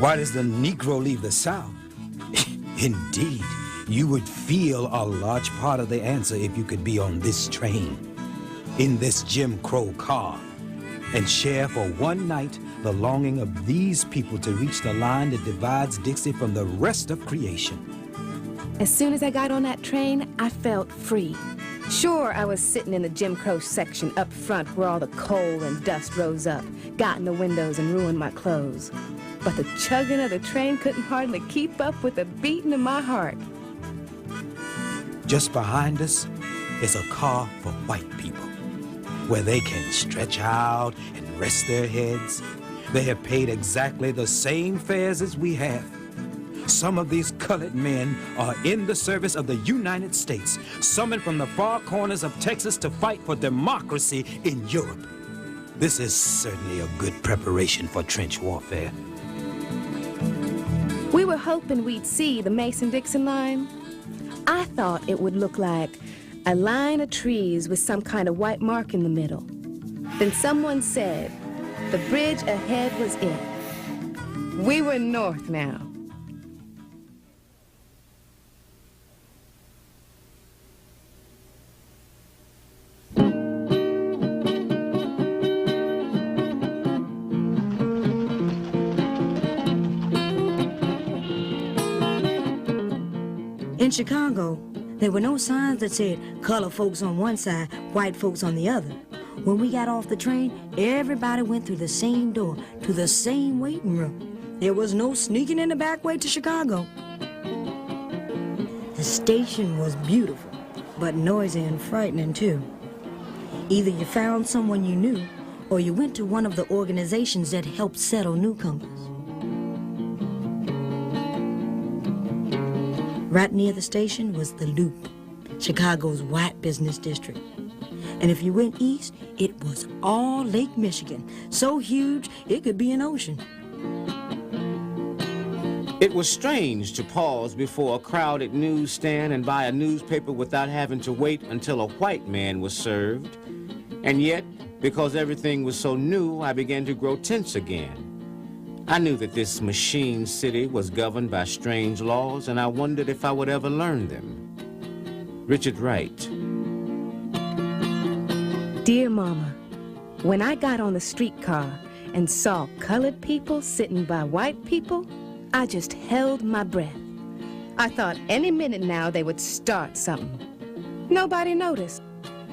Why does the Negro leave the South? Indeed, you would feel a large part of the answer if you could be on this train, in this Jim Crow car, and share for one night the longing of these people to reach the line that divides Dixie from the rest of creation. As soon as I got on that train, I felt free. Sure, I was sitting in the Jim Crow section up front where all the coal and dust rose up, got in the windows and ruined my clothes. But the chugging of the train couldn't hardly keep up with the beating of my heart. Just behind us is a car for white people, where they can stretch out and rest their heads. They have paid exactly the same fares as we have. Some of these colored men are in the service of the United States, summoned from the far corners of Texas to fight for democracy in Europe. This is certainly a good preparation for trench warfare. We were hoping we'd see the Mason-Dixon line. I thought it would look like a line of trees with some kind of white mark in the middle. Then someone said the bridge ahead was it. We were north now. In Chicago, there were no signs that said color folks on one side, white folks on the other. When we got off the train, everybody went through the same door to the same waiting room. There was no sneaking in the back way to Chicago. The station was beautiful, but noisy and frightening too. Either you found someone you knew, or you went to one of the organizations that helped settle newcomers. Right near the station was the Loop, Chicago's white business district. And if you went east, it was all Lake Michigan, so huge it could be an ocean. It was strange to pause before a crowded newsstand and buy a newspaper without having to wait until a white man was served. And yet, because everything was so new, I began to grow tense again. I knew that this machine city was governed by strange laws, and I wondered if I would ever learn them. Richard Wright. Dear Mama, when I got on the streetcar and saw colored people sitting by white people, I just held my breath. I thought any minute now they would start something. Nobody noticed.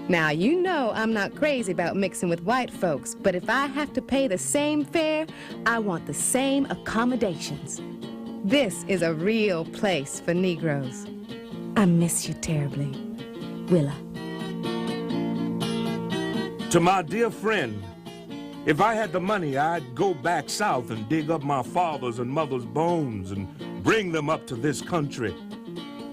Now, you know I'm not crazy about mixing with white folks, but if I have to pay the same fare, I want the same accommodations. This is a real place for Negroes. I miss you terribly. Willa. To my dear friend, if I had the money, I'd go back south and dig up my father's and mother's bones and bring them up to this country.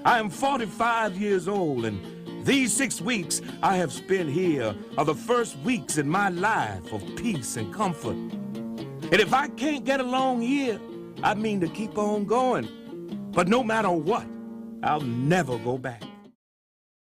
I am 45 years old, and these 6 weeks I have spent here are the first weeks in my life of peace and comfort. And if I can't get along here, I mean to keep on going. But no matter what, I'll never go back.